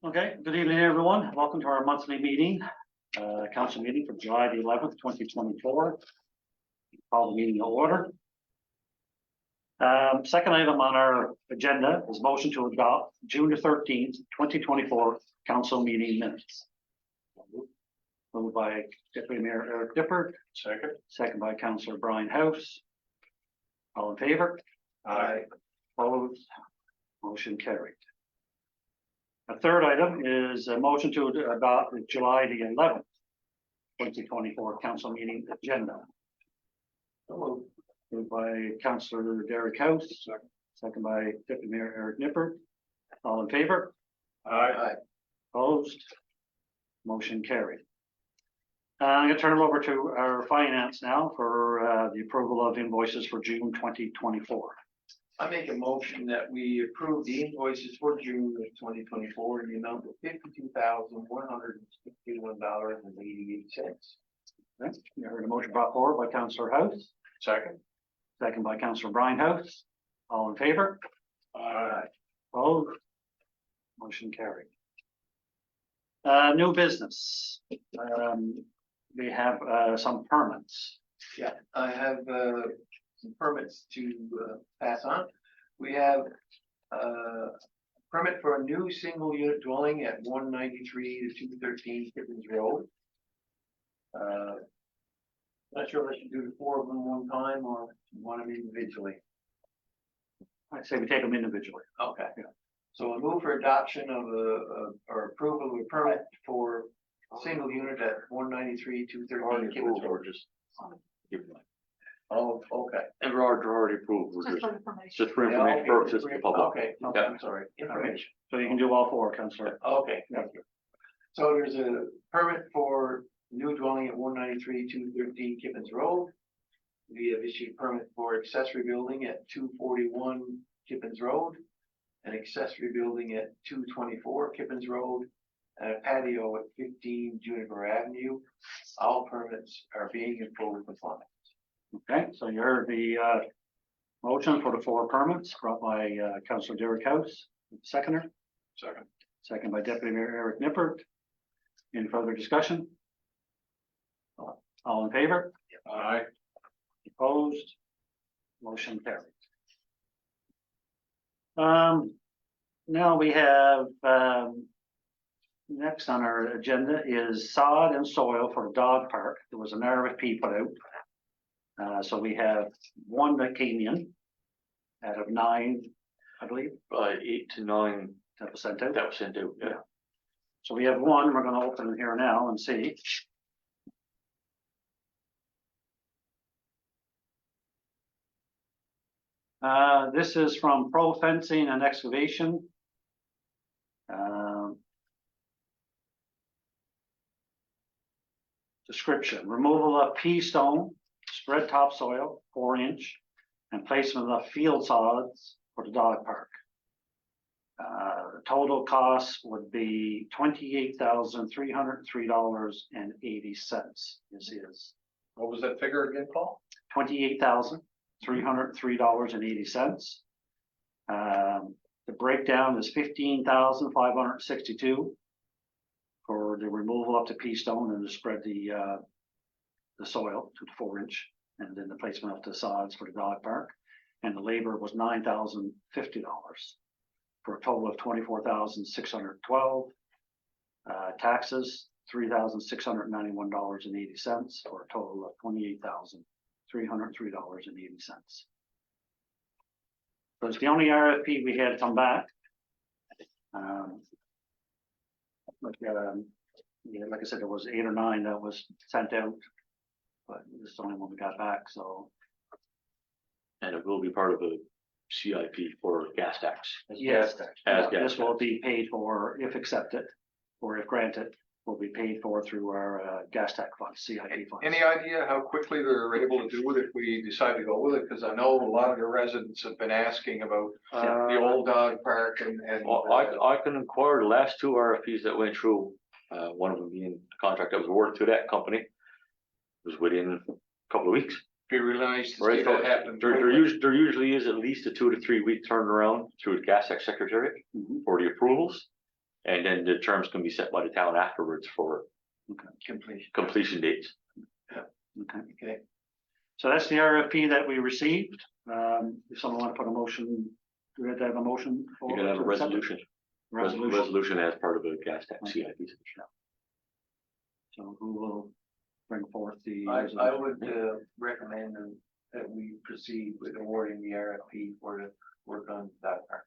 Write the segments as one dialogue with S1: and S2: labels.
S1: Okay, good evening, everyone. Welcome to our monthly meeting, council meeting for July the 11th, 2024. Call the meeting to order. Second item on our agenda is motion to adopt June the 13th, 2024 council meeting minutes. Moved by Deputy Mayor Eric Dipper. Second by Councillor Brian House. All in favor?
S2: Aye.
S1: Opposed? Motion carried. The third item is a motion to adopt the July the 11th, 2024 council meeting agenda. Moved by Councillor Derek House. Second by Deputy Mayor Eric Nipper. All in favor?
S2: Aye.
S1: Opposed? Motion carried. I'm going to turn it over to our finance now for the approval of invoices for June 2024.
S2: I make a motion that we approve the invoices for June of 2024 in the amount of $52,161.88.
S1: You heard a motion brought forward by Councillor House.
S2: Second.
S1: Second by Councillor Brian House. All in favor?
S2: Aye.
S1: Opposed? Motion carried. New business. We have some permits.
S2: Yeah, I have some permits to pass on. We have a permit for a new single unit dwelling at 193 to 213 Kippens Road. Not sure if I should do the four of them one time or want them individually.
S1: I say we take them individually.
S2: Okay.
S1: Yeah.
S2: So I move for adoption of or approval of a permit for single unit at 193 213 Kippens Road. Oh, okay.
S3: And we're already approved, we're
S4: Just
S3: just,
S4: for information.
S3: just for information purposes for the public.
S2: Okay, okay, I'm sorry, information.
S1: So you can do all four, Councillor.
S2: Okay, thank you. So there's a permit for new dwelling at 193 213 Kippens Road. We have issued a permit for accessory building at 241 Kippens Road, an accessory building at 224 Kippens Road, and a patio at 15 Juniper Avenue. All permits are being in full compliance.
S1: Okay, so you heard the motion for the four permits brought by Councillor Derek House. Seconder.
S2: Second.
S1: Second by Deputy Mayor Eric Nippert. Any further discussion? All in favor?
S2: Aye.
S1: Opposed? Motion carried. Now we have next on our agenda is sod and soil for the dog park. There was an RFP put out. So we have one that came in out of 9, I believe,
S3: 8 to 9
S1: that was sent out.
S3: that was sent out, yeah.
S1: So we have one, we're gonna open it here now and see. This is from Pro Fencing and Excavation. Description: removal of pea stone, spread topsoil, 4-inch, and placement of field sods for the dog park. The total cost would be $28,303.80. This is
S2: What was that figure again, Paul?
S1: $28,303.80. The breakdown is $15,562 for the removal up to pea stone and to spread the soil to the 4-inch, and then the placement of the sods for the dog park. And the labor was $9,050 for a total of $24,612. Taxes $3,691.80 for a total of $28,303.80. So it's the only RFP we had come back. Yeah, like I said, there was 8 or 9 that was sent out, but this is the only one we got back. So
S3: And it will be part of the CIP for gas tax.
S1: yes,
S3: As gas
S1: this will
S3: tax.
S1: be paid for if accepted, or if granted, will be paid for through our gas tax funds, CIP funds.
S5: Any idea how quickly they're able to do it if we decide to go with it? Because I know a lot of the residents have been asking about the old dog park and.
S3: Well, I can inquire the last 2 RFPs that went through, one of them being a contract that was awarded to that company, was within a couple of weeks.
S5: Be really nice to
S3: Right,
S5: see that happen.
S3: there usually is at least a 2 to 3 week turnaround through the gas tax secretariat
S1: Mhm.
S3: for the approvals. And then the terms can be set by the town afterwards for
S2: Completion.
S3: completion dates.
S1: Okay.
S2: Okay.
S1: So that's the RFP that we received. If someone want to put a motion, do we have to have a motion?
S3: You're gonna have a
S1: to accept it?
S3: resolution,
S1: Resolution.
S3: resolution as part of the gas tax
S1: Okay.
S3: CIP.
S1: So who will bring forth the?
S2: I
S1: resolution?
S2: would recommend that we proceed with awarding the RFP for the work on that part.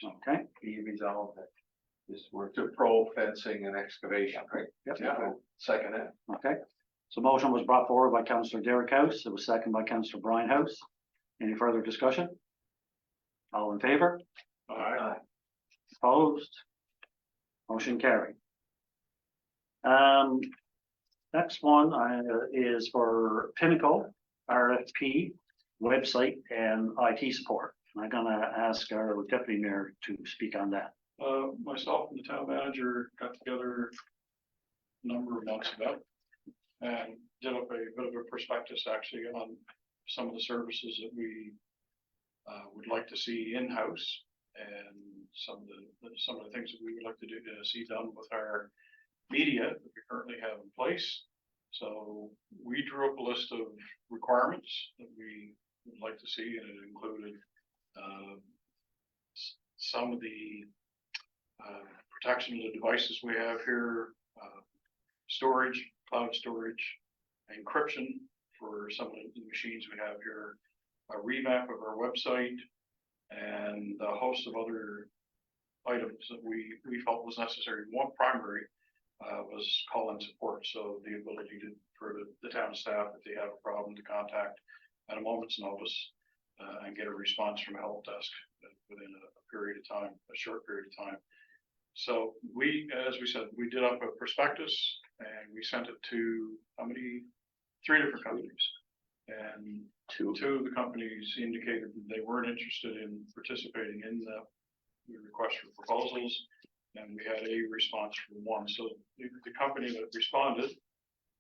S1: Okay,
S2: Be resolved that this work.
S5: To pro fencing and excavation, right?
S1: Yep.
S5: Yeah, second it.
S1: okay. So motion was brought forward by Councillor Derek House. It was seconded by Councillor Brian House. Any further discussion? All in favor?
S5: All right.
S1: Opposed? Motion carried. Next one is for Pinnacle RFP website and IT support. I'm gonna ask our deputy mayor to speak on that.
S4: Myself and the town manager got together a number of months ago and did up a bit of a prospectus actually on some of the services that we would like to see in-house and some of the things that we would like to do to see done with our media that we currently have in place. So we drew up a list of requirements that we would like to see, and it included some of the protection of the devices we have here, storage, cloud storage, encryption for some of the machines we have here, a revamp of our website, and a host of other items that we felt was necessary. One primary was call-in support, so the ability for the town staff, if they have a problem, to contact at a moment's notice and get a response from a help desk within a period of time, a short period of time. So as we said, we did up a prospectus and we sent it to three different companies. And two of the companies indicated that they weren't interested in participating in the request for proposals. And we had a response from one. So the company that responded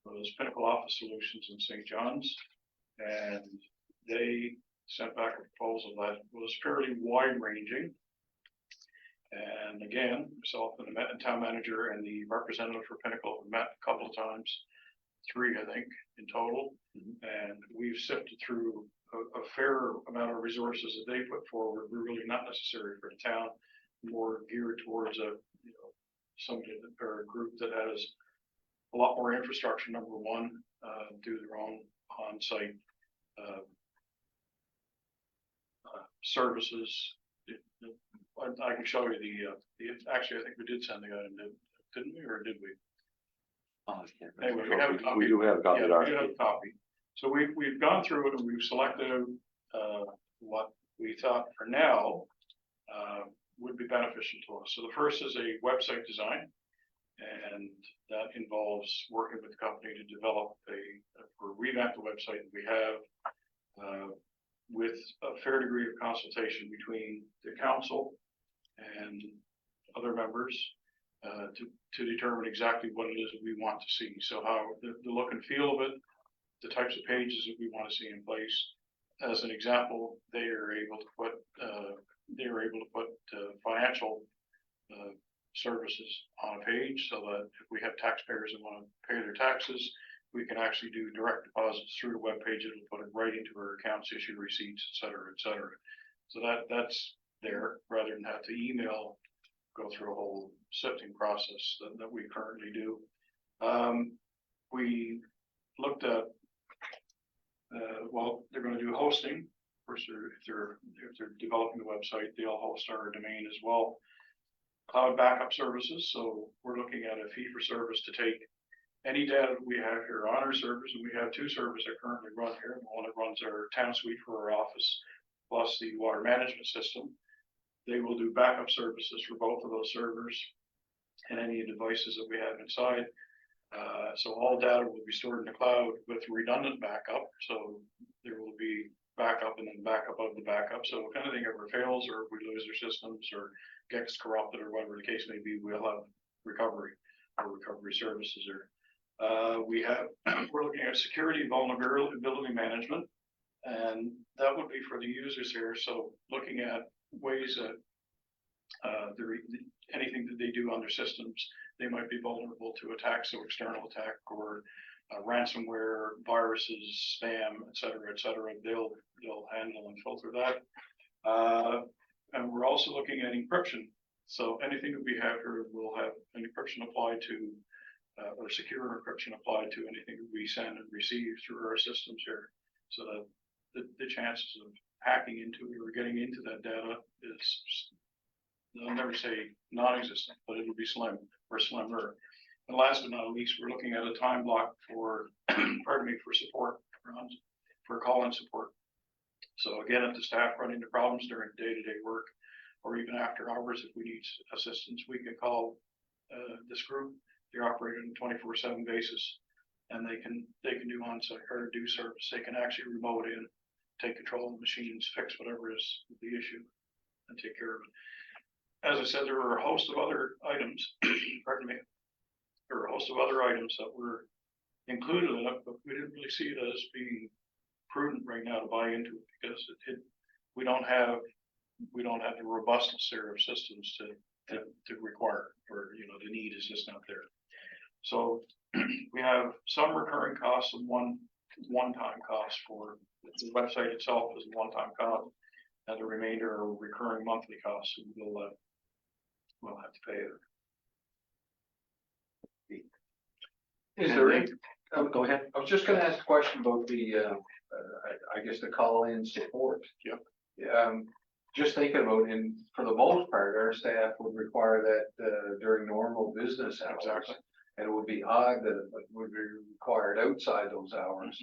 S4: was Pinnacle Office Solutions in St. John's. And they sent back a proposal that was fairly wide ranging. And again, myself and the town manager and the representative for Pinnacle have met a couple of times, three, I think, in total. And we've sifted through a fair amount of resources that they put forward, were really not necessary for the town, more geared towards somebody or a group that has a lot more infrastructure, number one, do their own on-site services. I can show you actually, I think we did send the item, didn't we, or did we?
S3: Oh,
S4: Anyway, we have a copy.
S3: We do have a copy of
S4: Yeah,
S3: ours.
S4: we do have a copy. So we've gone through it and we've selected what we thought for now would be beneficial to us. So the first is a website design, and that involves working with the company to develop or revamp the website that we have with a fair degree of consultation between the council and other members to determine exactly what it is that we want to see. So how the look and feel of it, the types of pages that we want to see in place. As an example, they are able to put financial services on a page, so that if we have taxpayers that want to pay their taxes, we can actually do direct deposits through the web page. It'll put it right into our accounts, issue receipts, et cetera, et cetera. So that's there, rather than have to go through a whole sifting process that we currently do. We looked at they're going to do hosting. Of course, if they're developing the website, they'll host our domain as well. Cloud backup services. So we're looking at a fee for service to take any data that we have here on our servers, and we have two servers that currently run here. One that runs our town suite for our office, plus the water management system. They will do backup services for both of those servers and any devices that we have inside. So all data will be stored in the cloud with redundant backup. So there will be backup and then backup of the backup. So if anything ever fails, or if we lose our systems or gets corrupted or whatever the case may be, we'll have recovery services there. We're looking at security vulnerability management, and that would be for the users here. So looking at ways that anything that they do on their systems, they might be vulnerable to attacks, so external attack or ransomware, viruses, spam, et cetera, they'll handle and filter that. And we're also looking at encryption. So anything that we have here will have an encryption applied to, or secure encryption applied to anything that we send and receive through our systems here. So that the chances of hacking into it or getting into that data is, I'll never say non-existent, but it would be slim or slimmer. And last but not least, we're looking at a time block for, pardon me, for support, for call-in support. So again, if the staff run into problems during day-to-day work, or even after hours, if we need assistance, we can call this group. They're operating on a 24/7 basis, and they can do on-site or do service. They can actually remote in, take control of the machines, fix whatever is the issue, and take care of it. As I said, there were a host of other items. Pardon me. There were a host of other items that were included in it, but we didn't really see it as being prudent right now to buy into it because we don't have the robustness there of systems to require, or the need is just not there. So we have some recurring costs and one-time costs for the website itself is a one-time cost, and the remainder are recurring monthly costs. And we'll have to pay it.
S5: Is there any,
S1: Go ahead.
S5: I was just gonna ask a question about the, I guess the call-in support.
S4: Yep.
S5: Just thinking about, and for the most part, our staff would require that during normal business hours.
S4: Exactly.
S5: And it would be odd that it would be required outside those hours.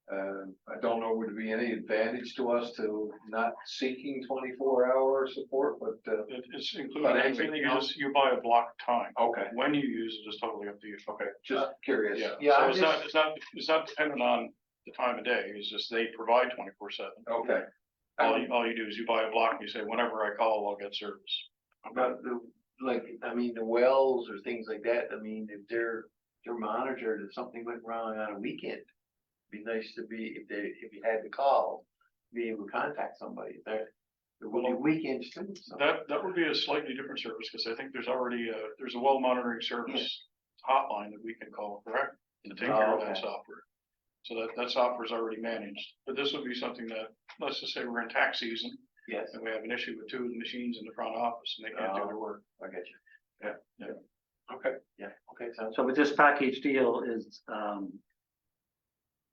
S5: I don't know, would there be any advantage to us to not seeking 24-hour support, but,
S4: It's included.
S5: But
S4: Everything
S5: anything
S4: is
S5: else?
S4: you buy a block time.
S5: okay,
S4: When you use it is totally up to you.
S5: okay, just curious.
S4: Yeah. So it's not dependent on the time of day. It's just they provide 24/7.
S5: Okay.
S4: All you do is you buy a block and you say, whenever I call, I'll get service.
S2: But the wells or things like that, I mean, if they're monitored, if something went wrong on a weekend, it'd be nice to be, if you had to call, be able to contact somebody. There will be weekends too. So.
S4: That would be a slightly different service because I think there's already there's a well monitoring service hotline that we can call, correct? To take care of that software. So that software is already managed. But this would be something that, let's just say we're in tax season.
S2: Yes,
S4: And we have an issue with two of the machines in the front office and they can't do their work.
S2: I get you.
S5: Okay.
S2: Yeah, okay, sounds.
S1: So with this package deal is,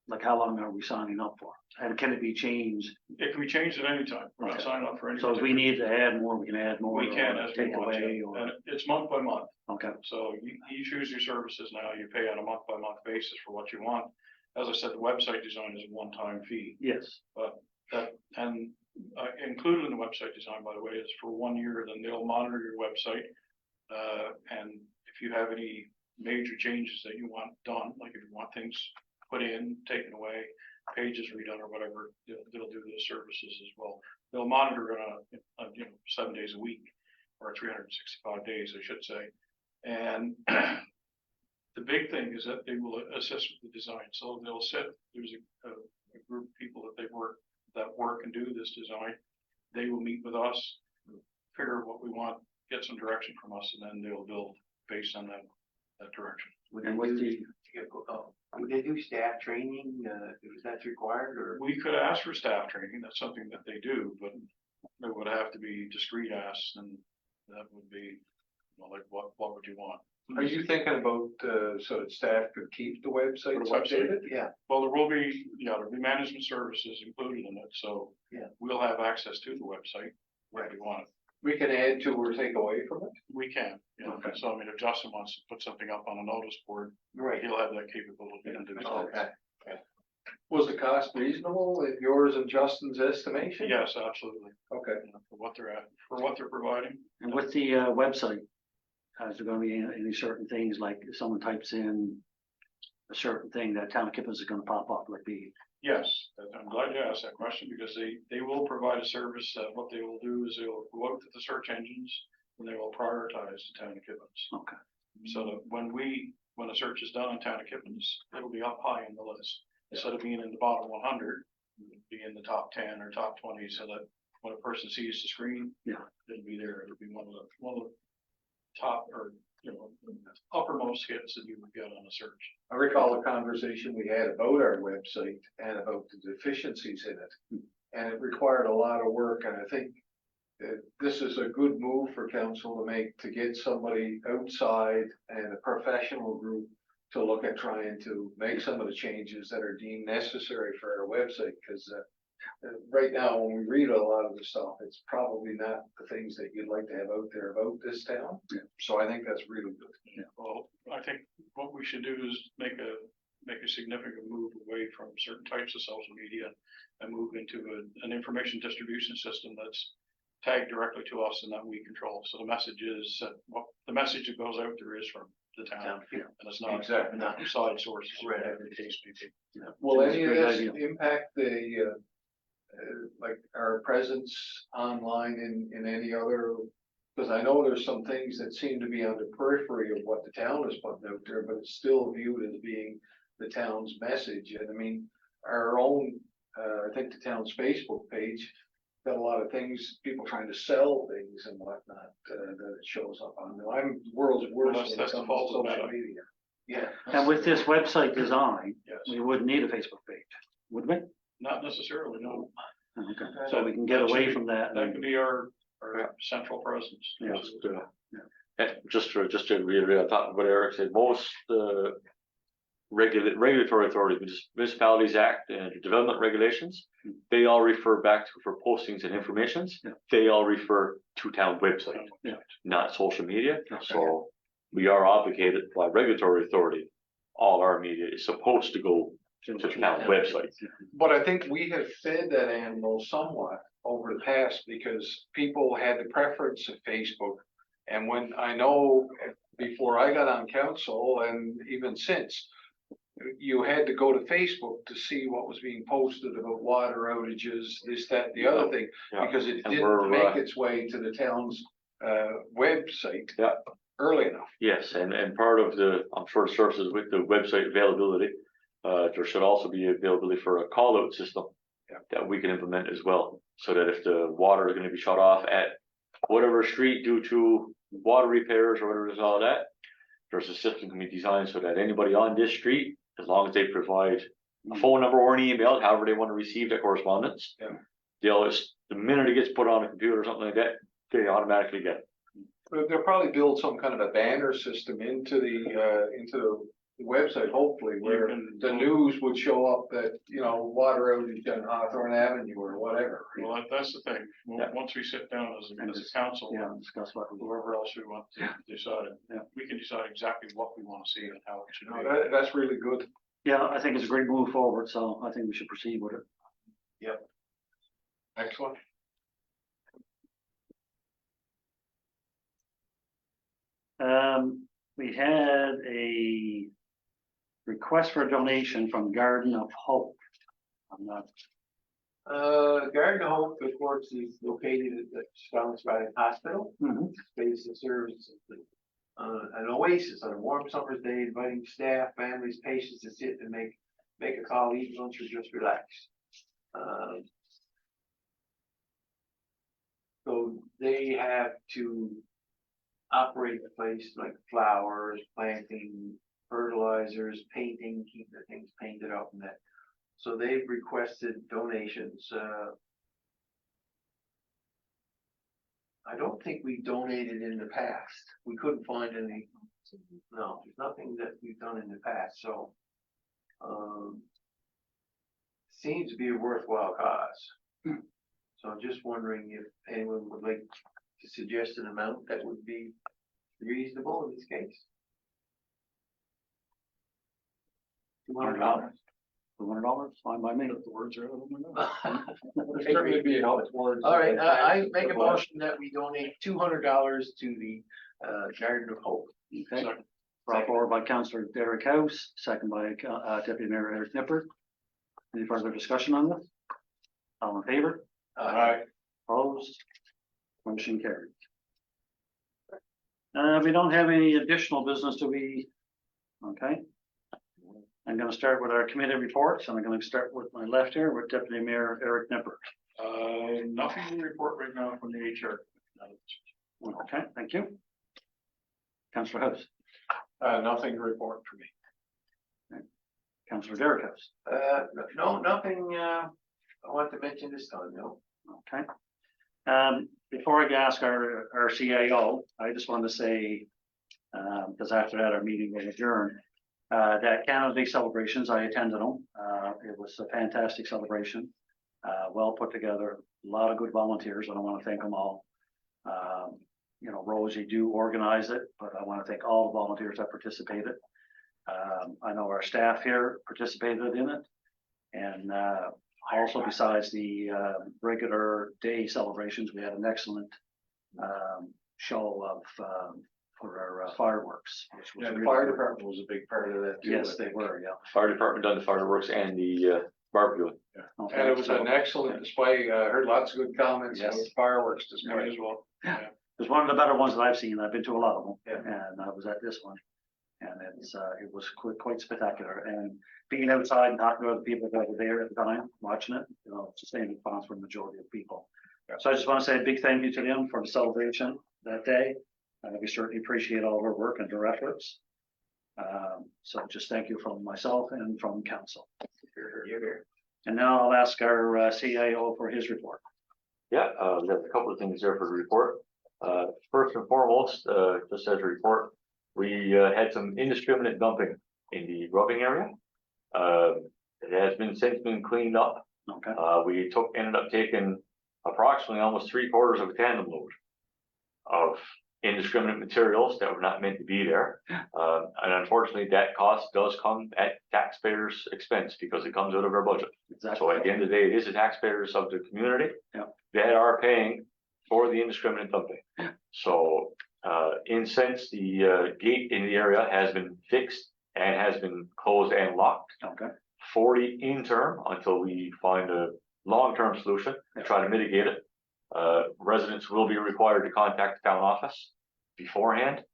S1: like how long are we signing up for? And can it be changed?
S4: It can be changed at any time. We're not
S1: Okay.
S4: signing up for any.
S1: So if we need to add more, we can add more.
S4: We can
S1: or
S4: as we
S1: take
S4: want
S1: away
S4: to.
S1: or,
S4: And it's month by month.
S1: okay,
S4: So you choose your services now. You pay on a month by month basis for what you want. As I said, the website design is a one-time fee.
S1: yes,
S4: And included in the website design, by the way, is for 1 year, then they'll monitor your website. And if you have any major changes that you want done, like if you want things put in, taken away, pages redone or whatever, they'll do those services as well. They'll monitor it on 7 days a week or 365 days, I should say. And the big thing is that they will assist with the design. So they'll there's a group of people that work and do this design. They will meet with us, figure out what we want, get some direction from us, and then they'll build based on that direction.
S1: and with the,
S2: Would they do staff training, if that's required, or?
S4: We could ask for staff training. That's something that they do, but it would have to be discreet asks, and that would be, like, what would you want?
S5: Are you thinking about, so that staff could keep the website
S4: For the website?
S5: updated?
S2: Yeah,
S4: Well, there'll be management services included in it, so
S2: Yeah.
S4: we'll have access to the website if we want it.
S5: We can add to or take away from it?
S4: We can,
S5: Okay.
S4: So I mean, if Justin wants to put something up on a notice board,
S2: right.
S4: he'll have that capability to do so.
S2: Okay.
S5: Was the cost reasonable at yours and Justin's estimation?
S4: Yes, absolutely.
S5: Okay.
S4: For what they're providing.
S1: and with the website, is there gonna be any certain things, like if someone types in a certain thing, that Town of Kippens is gonna pop up, like the,
S4: Yes, I'm glad you asked that question because they will provide a service that what they will do is they'll go out to the search engines and they will prioritize the Town of Kippens.
S1: okay,
S4: So that when a search is done on Town of Kippens, it'll be up high in the list. Instead of being in the bottom 100, it'll be in the top 10 or top 20 so that when a person sees the screen.
S1: Yeah.
S4: It'll be there, it'll be one of the top or, uppermost hits that you would get on a search.
S5: I recall a conversation we had about our website and about the deficiencies in it. And it required a lot of work, and I think that this is a good move for council to make, to get somebody outside and a professional group to look at trying to make some of the changes that are deemed necessary for our website, because right now, when we read a lot of the stuff, it's probably not the things that you'd like to have out there about this town.
S1: Yeah.
S5: So I think that's really good.
S4: Well, I think what we should do is make a significant move away from certain types of social media and move into an information distribution system that's tagged directly to us and that we control. So the message is that the message that goes out there is from the town, and it's not
S5: Exactly.
S4: not side sources,
S2: Right.
S4: whatever the case may be.
S5: Will
S1: It's a
S5: any of
S1: great
S5: this
S1: idea.
S5: impact the, like our presence online in any other? Because I know there's some things that seem to be on the periphery of what the town is putting out there, but it's still viewed as being the town's message. And I mean, our own, I think the town's Facebook page got a lot of things, people trying to sell things and whatnot, that it shows up on. I'm world's worst when it
S4: That's the
S5: comes
S4: fault
S5: to
S4: of
S5: social
S4: Meta.
S5: media. Yeah.
S1: And with this website design,
S4: Yes,
S1: we wouldn't need a Facebook page, would we?
S4: not necessarily, no.
S1: Okay, so we can get away from that.
S4: That could be our central presence.
S1: Yeah.
S3: Just to reiterate, I thought what Eric said, most regulatory authorities, municipalities act and development regulations, they all refer back to for postings and informations.
S1: Yeah.
S3: They all refer to town website,
S1: Yeah.
S3: not social media.
S1: Okay.
S3: So we are obligated by regulatory authority. All our media is supposed to go to the town website.
S5: But I think we have fed that animal somewhat over the past because people had the preference of Facebook. And when I know before I got on council and even since, you had to go to Facebook to see what was being posted about water outages, this, that, the other thing,
S3: Yeah.
S5: because it
S3: And we're,
S5: didn't make its way to the town's website
S3: Yeah.
S5: early enough.
S3: Yes, and part of the, I'm sure services with the website availability, there should also be availability for a call out system.
S5: Yeah.
S3: That we can implement as well, so that if the water is gonna be shut off at whatever street due to water repairs or whatever is all that. There's a system can be designed so that anybody on this street, as long as they provide a phone number or an email, however they want to receive that correspondence.
S5: Yeah.
S3: They'll just, the minute it gets put on a computer or something like that, they automatically get it.
S5: But they'll probably build some kind of a banner system into the website, hopefully, where the news would show up that, water outage on Hawthorne Avenue or whatever.
S4: Well, that's the thing.
S3: Yeah.
S4: Once we sit down as a council,
S1: Yeah, discuss what we
S4: whoever else we want to decide,
S1: Yeah.
S4: we can decide exactly what we want to see and how it should
S5: No,
S4: be.
S5: that's really good.
S1: Yeah, I think it's a great move forward, so I think we should proceed with it.
S5: Excellent.
S1: We had a request for a donation from Garden of Hope. I'm not,
S2: Garden of Hope, of course, is located at the Scots Valley Hospital. Space and serves an oasis on a warm summer's day, inviting staff, families, patients to sit and make a call, eat lunch, or just relax. So they have to operate the place like flowers, planting, fertilizers, painting, keep the things painted up and that. So they've requested donations. I don't think we donated in the past. We couldn't find any. No, there's nothing that we've done in the past, so. Seems to be a worthwhile cause. So I'm just wondering if anyone would like to suggest an amount that would be reasonable in this case.
S1: $200. $200, fine by me.
S4: The words are out of my mouth.
S5: Certainly be helpful towards.
S2: All right, I make a motion that we donate $200 to the Garden of Hope.
S1: Okay, brought forward by Councillor Derek House, second by Deputy Mayor Eric Nipper. Any further discussion on this? All in favor? Opposed? Motion carried. We don't have any additional business, do we? Okay. I'm gonna start with our committee reports, and I'm gonna start with my left here with Deputy Mayor Eric Nipper.
S4: Nothing to report right now from the HR.
S1: Okay, thank you. Councillor House,
S5: Nothing to report for me.
S1: Councillor Derrick House,
S2: No, nothing, I want to mention this time, no.
S1: okay. Before I ask our CAO, I just want to say, because after that, our meeting will adjourn, that Canada Day celebrations, I attended them. It was a fantastic celebration, well put together, a lot of good volunteers, and I want to thank them all. You know, Rose, you do organize it, but I want to thank all the volunteers that participated. I know our staff here participated in it. And also besides the regular day celebrations, we had an excellent show of for our fireworks, which was
S5: Yeah, the
S1: really
S5: fire
S1: good.
S5: department was a big part of that too.
S1: Yes,
S5: I
S1: they
S5: think.
S1: were, yeah.
S3: Fire department done the fireworks and the barbecue.
S1: Okay,
S5: And it was
S1: so
S5: an excellent display. I heard lots of good comments on
S1: Yes.
S5: the fireworks
S4: Me
S5: display.
S4: as well.
S1: It was one of the better ones that I've seen. I've been to a lot of them,
S5: Yeah.
S1: and I was at this one. And it was quite spectacular. And being outside and talking to other people that were there at the time, watching it, you know, it's the same response from the majority of people.
S5: Yeah.
S1: So I just want to say a big thank you to them for the celebration that day. And we certainly appreciate all their work and their efforts. So just thank you from myself and from council.
S2: You're here.
S1: And now I'll ask our CAO for his report.
S3: Yeah, we have a couple of things there for the report. First and foremost, just as a report, we had some indiscriminate dumping in the grubbing area. It has since been cleaned up.
S1: Okay,
S3: We ended up taking approximately almost 3/4 of a tandem load of indiscriminate materials that were not meant to be there. And unfortunately, that cost does come at taxpayers' expense because it comes out of our budget. So
S1: exactly.
S3: at the end of the day, it is the taxpayers of the community
S1: Yeah.
S3: that are paying for the indiscriminate dumping. So, in sense, the gate in the area has been fixed and has been closed and locked
S1: Okay,
S3: for the interim until we find a long-term solution to try to mitigate it. Residents will be required to contact the town office beforehand.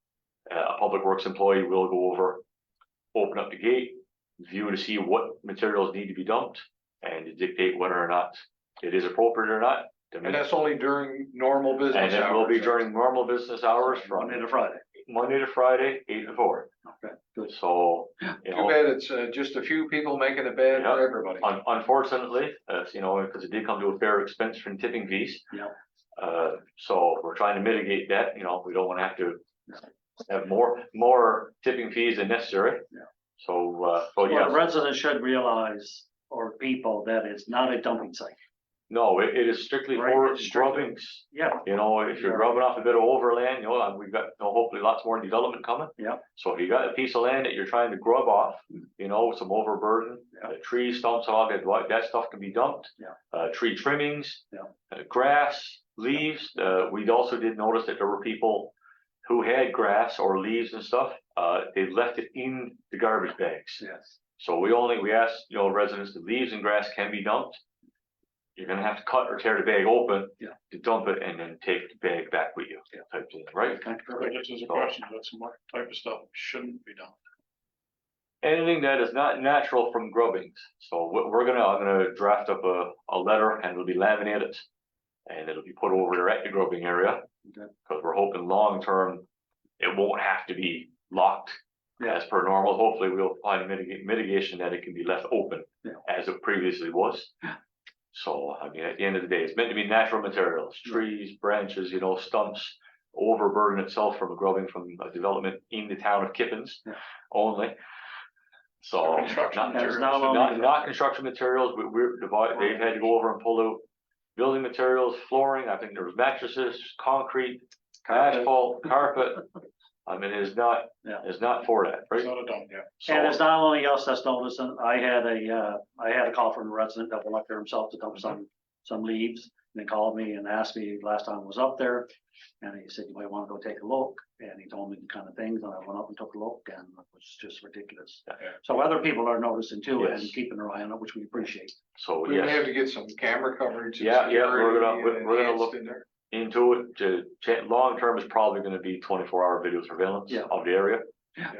S3: A public works employee will go over, open up the gate, view to see what materials need to be dumped, and to dictate whether or not it is appropriate or not.
S5: And that's only during normal business
S3: And
S5: hours.
S3: it will be during normal business hours from
S1: Monday to Friday.
S3: Monday to Friday, 8 to 4.
S1: Okay, good.
S3: So, you
S5: Too
S3: know,
S5: bad it's just a few people making it bad
S3: Yeah.
S5: for everybody.
S3: unfortunately, you know, because it did come to a fair expense from tipping fees.
S1: Yeah.
S3: So we're trying to mitigate that, you know, we don't want to have to have more tipping fees than necessary.
S1: Yeah.
S3: So,
S1: Well,
S3: yes,
S1: residents should realize, or people, that it's not a dumping site.
S3: no, it is strictly
S1: Right,
S3: for
S1: it's strictly-
S3: grubbings.
S1: Yeah,
S3: You know, if you're
S1: Yeah.
S3: grubbing off a bit of overland, you know, and we've got, you know, hopefully lots more development coming.
S1: Yeah.
S3: So if you got a piece of land that you're trying to grub off, you know, some overburden,
S1: Yeah.
S3: tree stumps, all that stuff can be dumped.
S1: Yeah.
S3: Tree trimmings.
S1: Yeah.
S3: Grass, leaves, we also did notice that there were people who had grass or leaves and stuff, they left it in the garbage bags.
S1: yes.
S3: So we asked, you know, residents, the leaves and grass can be dumped. You're gonna have to cut or tear the bag open.
S1: Yeah.
S3: To dump it and then take the bag back with you,
S1: Yeah.
S3: type thing, right?
S1: Okay,
S4: But
S1: perfect.
S4: just as a question, that's what type of stuff shouldn't be done.
S3: Anything that is not natural from grubbings. So I'm gonna draft up a letter and it'll be laminated. And it'll be put over there at the grubbing area.
S1: Okay.
S3: Cause we're hoping long-term, it won't have to be locked.
S1: Yeah.
S3: As per normal, hopefully we'll find mitigation that it can be left open.
S1: Yeah.
S3: As it previously was. So, I mean, at the end of the day, it's meant to be natural materials,
S1: Yeah.
S3: trees, branches, you know, stumps, overburden itself from a grubbing from a development in the town of Kippens
S1: Yeah.
S3: only. So,
S4: Construction
S3: not,
S1: materials.
S3: not construction materials, they've had to go over and pull out building materials, flooring, I think there was mattresses, concrete, asphalt, carpet. I mean, it's not for that,
S4: It's
S3: right?
S4: not a dump, yeah.
S1: And it's
S3: So,
S1: not only us that's noticing. I had a call from a resident that went up there himself to dump some leaves. And they called me and asked me last time I was up there. And he said, you might want to go take a look. And he told me the kind of things, and I went up and took a look, and it was just ridiculous.
S3: Yeah.
S1: So other people are noticing too and
S3: Yes.
S1: keeping their eye on it, which we appreciate.
S3: so
S5: We may have
S3: yes,
S5: to get some camera coverage. and
S3: Yeah, we're gonna-
S5: security
S3: we're gonna
S5: enhanced
S3: look-
S5: in there.
S3: into it long term is probably gonna be 24-hour video surveillance
S1: Yeah.
S3: of the area.
S1: Yeah.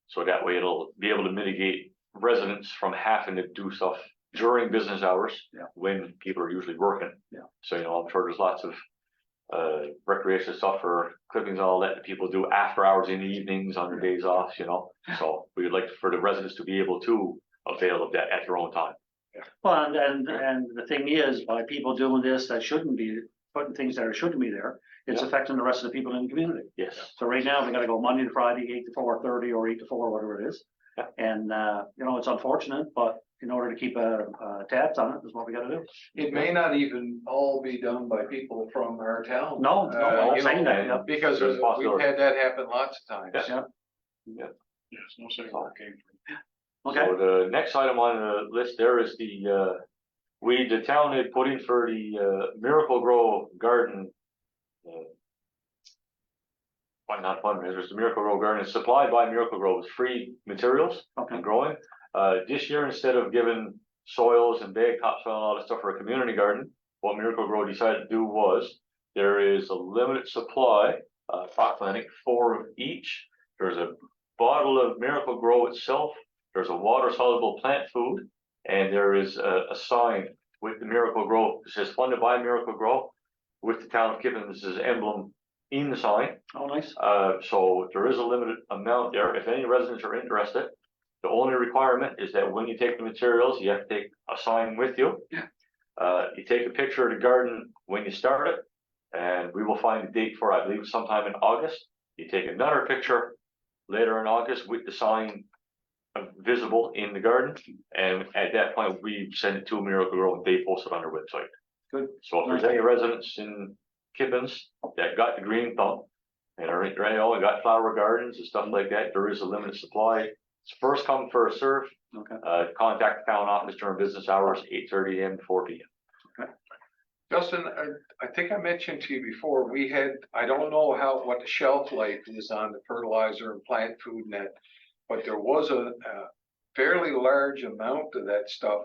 S3: So that way it'll be able to mitigate residents from having to do stuff during business hours.
S1: Yeah.
S3: When people are usually working.
S1: Yeah.
S3: So, I'm sure there's lots of recreational stuff for clippings and all that people do after hours in the evenings on their days off, so we would like for the residents to be able to avail of that at their own time.
S1: Well, and the thing is, by people doing this, that shouldn't be, putting things that shouldn't be there, it's
S3: Yeah.
S1: affecting the rest of the people in the community.
S3: Yes.
S1: So right now, we gotta go Monday to Friday, 8 to 4:30 or 8 to 4, whatever it is.
S3: Yeah.
S1: And, it's unfortunate, but in order to keep tabs on it, is what we gotta do.
S5: It may not even all be done by people from our town.
S1: No, I'm saying that, yeah.
S5: Because
S3: There's a
S5: we've
S3: possibility.
S5: had that happen lots of times.
S3: Yeah.
S1: Yeah.
S4: Yes, no saying where it came from.
S1: Okay,
S3: So the next item on the list there is the town had put in for the Miracle Grow garden. Not fundraiser, it's the Miracle Grow garden, it's supplied by Miracle Grow, it's free materials
S1: okay,
S3: and growing. This year, instead of giving soils and bag topsoil and all that stuff for a community garden, what Miracle Grow decided to do was, there is a limited supply, approximately 4 of each. There's a bottle of Miracle Grow itself, there's a water soluble plant food, and there is a sign with the Miracle Grow, it says funded by Miracle Grow, with the town of Kippen, this is emblem in the sign.
S1: oh, nice,
S3: So there is a limited amount there. If any residents are interested, the only requirement is that when you take the materials, you have to take a sign with you. You take a picture of the garden when you start it, and we will find a date for, I believe, sometime in August. You take another picture later in August with the sign visible in the garden, and at that point, we send it to Miracle Grow and they post it on their website.
S1: good,
S3: So if there's any residents in Kippens that got the green thumb and are, and got flower gardens and stuff like that, there is a limited supply. It's first come, first serve.
S1: okay.
S3: Contact the town office during business hours, 8:30 AM to 4 PM.
S5: Justin, I think I mentioned to you before, we had, I don't know what the shelf life is on the fertilizer and plant food net, but there was a fairly large amount of that stuff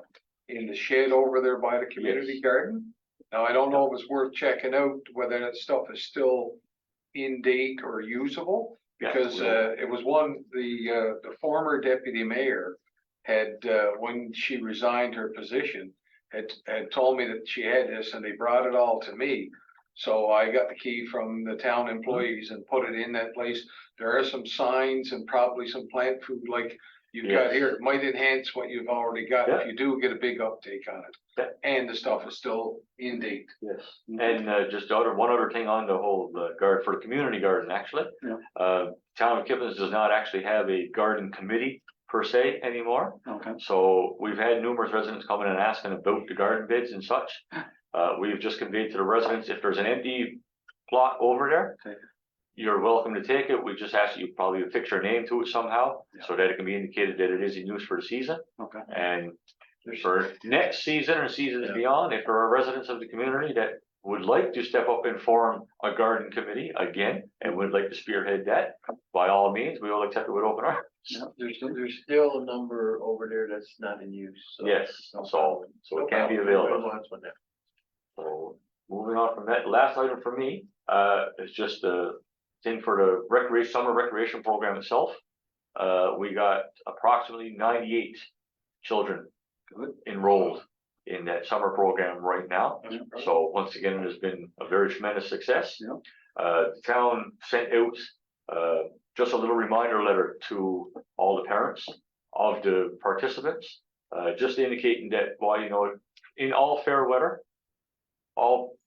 S5: in the shed over there by the community
S3: Yes.
S5: garden. Now, I don't know if it's worth checking out whether that stuff is still in date or usable.
S3: Yeah,
S5: Because
S3: we'll-
S5: it was the former deputy mayor had, when she resigned her position, had told me that she had this and they brought it all to me. So I got the key from the town employees and put it in that place. There are some signs and probably some plant food like you've got
S3: Yes.
S5: here. It might enhance what you've already got
S3: Yeah.
S5: if you do get a big uptake on it.
S3: Yeah.
S5: And the stuff is still in date.
S3: Yes, and just one other thing on the whole guard for the community garden, actually.
S1: Yeah.
S3: Town of Kippens does not actually have a garden committee per se anymore.
S1: Okay,
S3: So we've had numerous residents coming and asking about the garden beds and such. We've just conveyed to the residents, if there's an empty plot over there,
S1: Take it.
S3: you're welcome to take it. We just ask that you probably affix your name to it somehow,
S1: Yeah.
S3: so that it can be indicated that it is in use for the season.
S1: okay,
S3: And for next season or seasons beyond, if there are residents of the community that would like to step up and form a garden committee again, and would like to spearhead that, by all means, we will accept it with open arms.
S2: There's still a number over there that's not in use, so.
S3: Yes, so it can be available. So moving on from that, last item for me, is just a thing for the summer recreation program itself. We got approximately 98 children enrolled in that summer program right now. So once again, it has been a very tremendous success.
S1: Yeah.
S3: The town sent out, just a little reminder letter to all the parents of the participants, just indicating that while, in all fair weather, all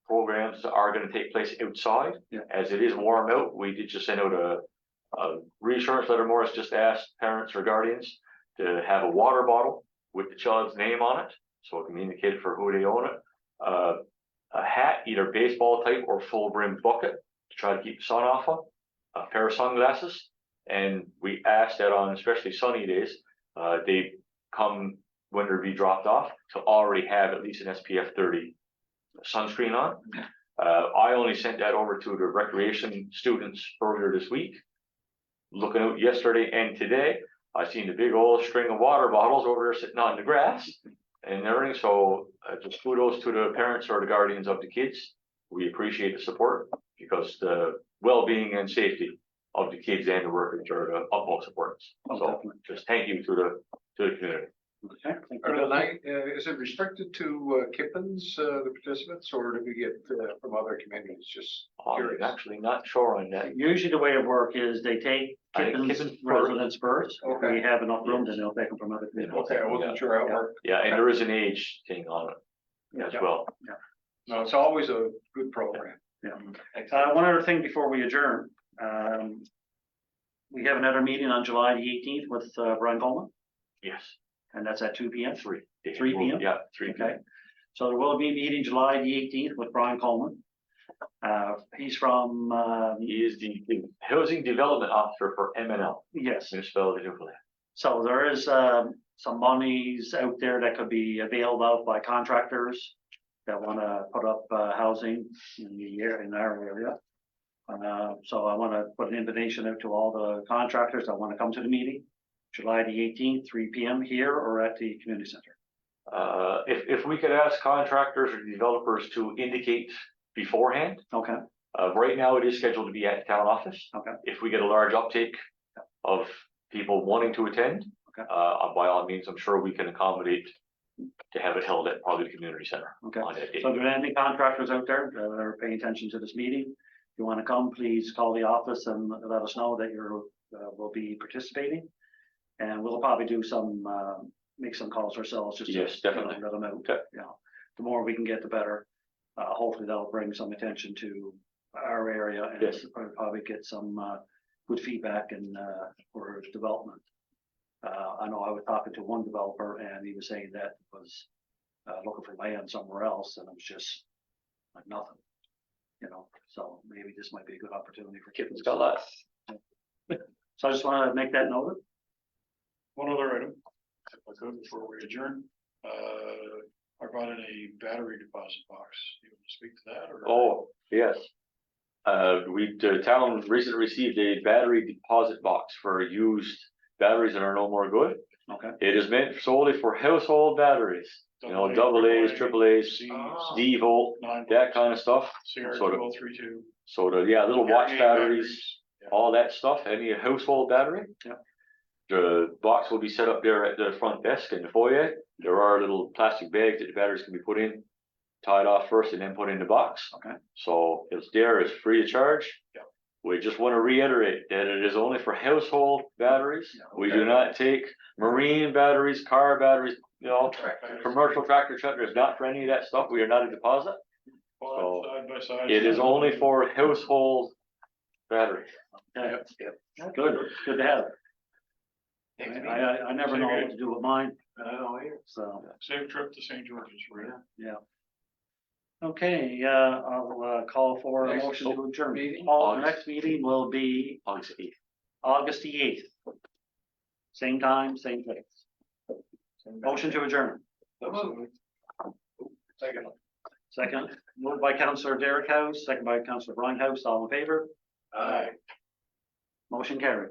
S3: programs are going to take place outside.
S1: Yeah.
S3: As it is warm out, we did just send out a reassurance letter. Morris just asked parents or guardians to have a water bottle with the child's name on it, so it can be indicated for who they own it. A hat, either baseball type or full brim bucket, to try to keep the sun off them. A pair of sunglasses, and we ask that on especially sunny days, they come when they're be dropped off to already have at least an SPF 30 sunscreen on. I only sent that over to the recreation students earlier this week. Looking out yesterday and today, I seen the big old string of water bottles over there sitting on the grass and everything. So just kudos to the parents or the guardians of the kids. We appreciate the support, because the well-being and safety of the kids and the workers are the utmost importance.
S1: Oh,
S3: So
S1: definitely.
S3: just thank you to the community.
S1: Okay. thank
S5: Are
S1: you.
S5: the night, is it restricted to Kippens, the participants, or do we get from other communities? Just
S3: I'm
S5: curious.
S3: actually not sure on that.
S1: Usually the way it work is they take
S3: I think
S1: Kippens
S3: Kippens
S1: residents first. If
S5: Okay.
S1: we have enough room, then they'll take them from other communities.
S5: Okay, I wasn't sure how it worked.
S3: Yeah, and there is an age thing on it as
S5: Yeah.
S3: well.
S5: No, it's always a good program.
S1: One other thing before we adjourn, we have another meeting on July the 18th with Brian Coleman,
S3: Yes,
S1: and that's at 2 p.m.
S3: 3.
S1: 3 p.m.?
S3: Yeah, 3 p.m.
S1: Okay, so there will be a meeting July the 18th with Brian Coleman. He's from,
S3: He is the housing development officer for MNL,
S1: yes,
S3: Municipality of Newfoundland.
S1: so there is some monies out there that could be availed out by contractors that want to put up housing in our area. So I want to put an invitation out to all the contractors that want to come to the meeting, July the 18th, 3 p.m. here or at the community center.
S3: If we could ask contractors or developers to indicate beforehand,
S1: Okay,
S3: right now it is scheduled to be at the town office.
S1: okay,
S3: If we get a large uptake of people wanting to attend,
S1: Okay.
S3: by all means, I'm sure we can accommodate to have it held at probably the community center
S1: okay.
S3: on that day.
S1: So if there are any contractors out there that are paying attention to this meeting, if you want to come, please call the office and let us know that you're, will be participating. And we'll probably do some, make some calls ourselves just to
S3: Yes, definitely.
S1: let them out.
S3: Okay.
S1: Yeah, the more we can get, the better. Hopefully that'll bring some attention to our area and
S3: Yes.
S1: probably get some good feedback and for development. I know I was talking to one developer and he was saying that was looking for land somewhere else and it was just like nothing. You know, so maybe this might be a good opportunity for
S3: Kippens
S1: kids.
S3: got lots.
S1: So I just want to make that noted.
S4: One other item, if I could, before we adjourn. I brought in a battery deposit box. You want to speak to that or?
S3: Oh, yes. The town recently received a battery deposit box for used batteries that are no more good.
S1: Okay,
S3: It is meant solely for household batteries, you know, double A's, triple A's,
S4: C's,
S3: D volt,
S4: 9
S3: that kind of stuff.
S4: CR
S3: sort of-
S4: 1232.
S3: So the, yeah, little watch
S4: Hearing aid
S3: batteries,
S4: Yeah.
S3: all that stuff, any household battery.
S1: Yeah.
S3: The box will be set up there at the front desk in the foyer. There are little plastic bags that the batteries can be put in, tied off first and then put in the box.
S1: okay,
S3: So it's there, it's free of charge.
S4: Yeah.
S3: We just want to reiterate that it is only for household batteries.
S1: Yeah,
S3: We do not take marine batteries, car batteries, you know,
S4: Track batteries.
S3: commercial tractor tractors, not for any of that stuff. We are not a deposit.
S4: Well, side by side.
S3: It is only for household batteries.
S1: yeah, good, good to have.
S2: Next meeting.
S1: I never know what to do with mine,
S2: I don't know here.
S1: so,
S4: Safe trip to St. George's, right?
S1: yeah. Okay, I'll call for a
S5: Next
S1: motion to adjourn.
S5: meeting?
S1: The next meeting will be
S3: August 8th.
S1: August the 8th. Same time, same place. Motion to adjourn.
S2: Second.
S1: Second, moved by Councillor Derek House, second by Councillor Brian House, all in favor?
S2: Aye.
S1: Motion carried.